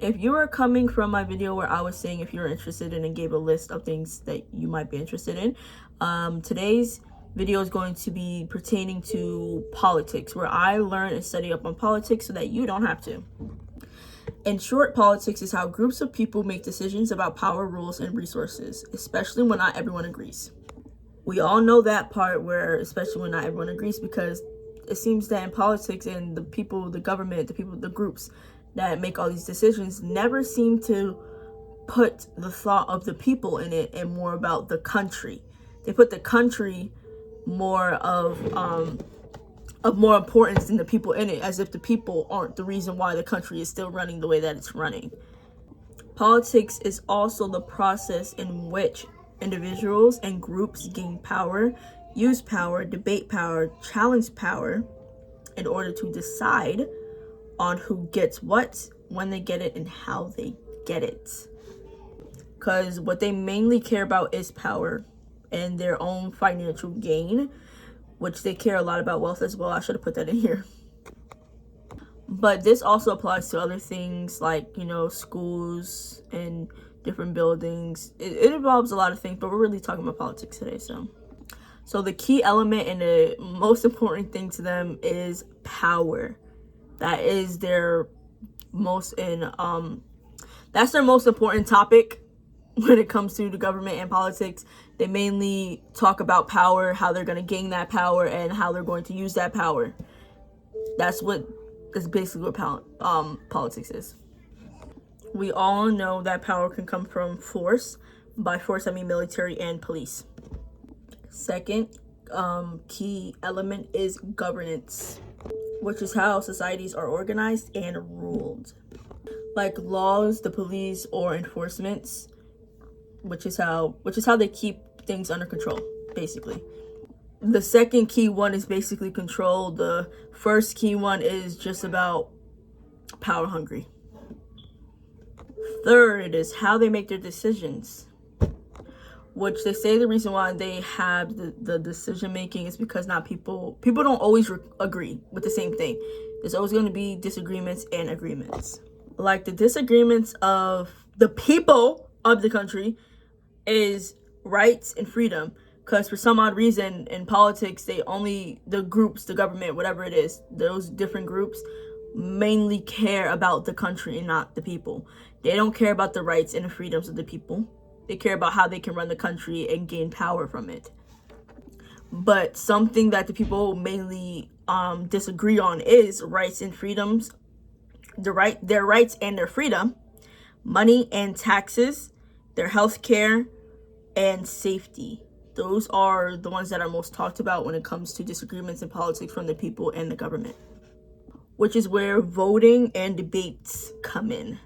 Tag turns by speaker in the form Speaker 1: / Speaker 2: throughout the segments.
Speaker 1: If you are coming from my video where I was saying if you're interested in and gave a list of things that you might be interested in, today's video is going to be pertaining to politics, where I learn and study up on politics so that you don't have to. In short, politics is how groups of people make decisions about power, rules, and resources, especially when not everyone agrees. We all know that part where, especially when not everyone agrees, because it seems that in politics and the people, the government, the groups that make all these decisions never seem to put the thought of the people in it and more about the country. They put the country more of more importance than the people in it, as if the people aren't the reason why the country is still running the way that it's running. Politics is also the process in which individuals and groups gain power, use power, debate power, challenge power in order to decide on who gets what, when they get it, and how they get it. Because what they mainly care about is power and their own financial gain, which they care a lot about wealth as well. I should have put that in here. But this also applies to other things like, schools and different buildings. It involves a lot of things, but we're really talking about politics today. So the key element and the most important thing to them is power. That is their most that's their most important topic when it comes to the government and politics. They mainly talk about power, how they're going to gain that power, and how they're going to use that power. That's basically what politics is. We all know that power can come from force. By force, I mean military and police. Second key element is governance, which is how societies are organized and ruled. Like laws, the police, or enforcements, which is how they keep things under control, basically. The second key one is basically control. The first key one is just about power hungry. Third is how they make their decisions, which they say the reason why they have the decision making is because people don't always agree with the same thing. There's always going to be disagreements and agreements. Like the disagreements of the people of the country is rights and freedom, because for some odd reason in politics the groups, the government, whatever it is, those different groups mainly care about the country and not the people. They don't care about the rights and the freedoms of the people. They care about how they can run the country and gain power from it. But something that the people mainly disagree on is rights and freedoms, their rights and their freedom, money and taxes, their health care, and safety. Those are the ones that are most talked about when it comes to disagreements in politics from the people and the government, which is where voting and debates come in.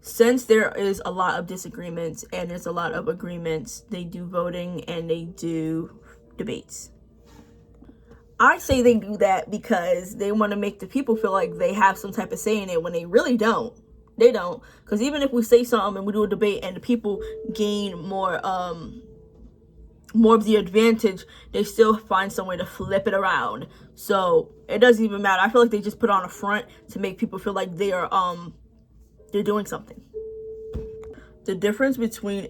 Speaker 1: Since there is a lot of disagreements and there's a lot of agreements, they do voting and they do debates. I say they do that because they want to make the people feel like they have some type of say in it when they really don't. They don't. Because even if we say something and we do a debate and the people gain more of the advantage, they still find some way to flip it around. So it doesn't even matter. I feel like they just put on a front to make people feel like they're doing something. The difference between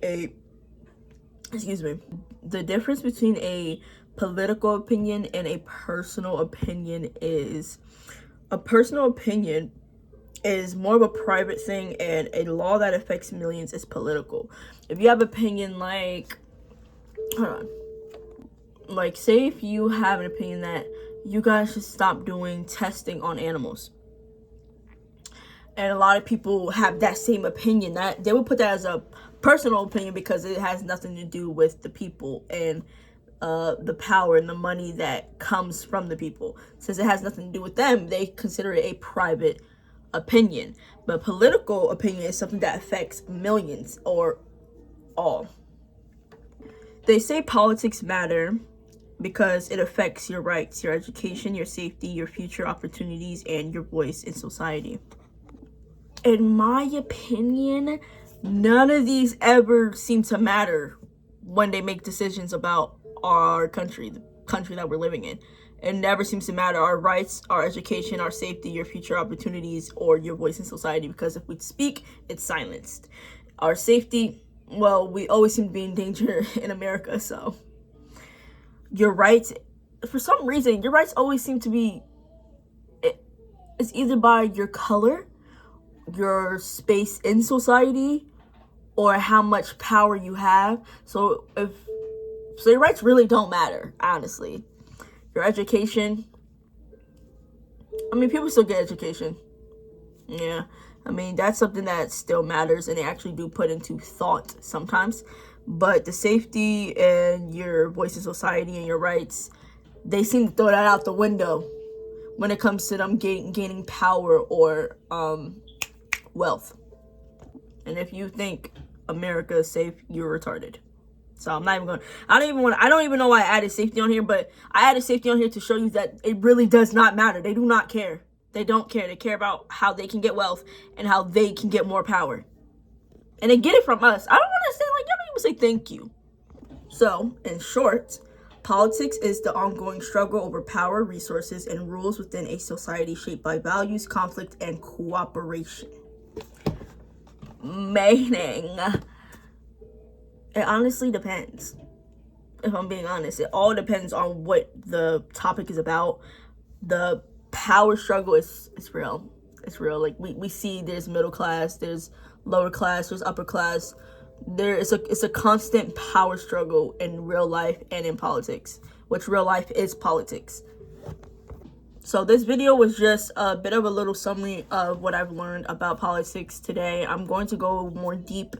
Speaker 1: a political opinion and a personal opinion is a personal opinion is more of a private thing, and a law that affects millions is political. If you have opinion like say if you have an opinion that you guys should stop doing testing on animals, and a lot of people have that same opinion, that they would put that as a personal opinion because it has nothing to do with the people and the power and the money that comes from the people. Since it has nothing to do with them, they consider it a private opinion. But political opinion is something that affects millions or all. They say politics matter because it affects your rights, your education, your safety, your future opportunities, and your voice in society. In my opinion, none of these ever seem to matter when they make decisions about our country, the country that we're living in. It never seems to matter our rights, our education, our safety, your future opportunities, or your voice in society, because if we speak, it's silenced. Our safety, well, we always seem to be in danger in America, so your rights, for some reason, your rights always seem to be, it's either by your color, your space in society, or how much power you have. So your rights really don't matter, honestly. Your education, I mean, people still get education. Yeah, I mean, that's something that still matters, and they actually do put into thought sometimes. But the safety and your voice in society and your rights, they seem to throw that out the window when it comes to them gaining power or wealth. And if you think America is safe, you're retarded. So I'm not even going. I don't even know why I added safety on here, but I added safety on here to show you that it really does not matter. They do not care. They don't care. They care about how they can get wealth and how they can get more power. And they get it from us. I don't understand. Like, y'all don't even say thank you. So, in short, politics is the ongoing struggle over power, resources, and rules within a society shaped by values, conflict, and cooperation. Meaning, it honestly depends. If I'm being honest, it all depends on what the topic is about. The power struggle is real. It's real. Like we see there's middle class, there's lower class, there's upper class. It's a constant power struggle in real life and in politics, which real life is politics. So this video was just a bit of a little summary of what I've learned about politics today. I'm going to go more deep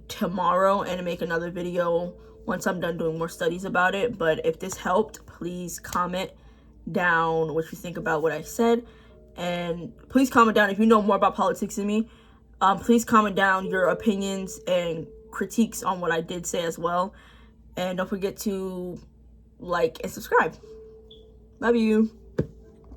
Speaker 1: tomorrow and make another video once I'm done doing more studies about it. But if this helped, please comment down what you think about what I said, and please comment down if you know more about politics than me. Please comment down your opinions and critiques on what I did say as well, and don't forget to like and subscribe. Love you.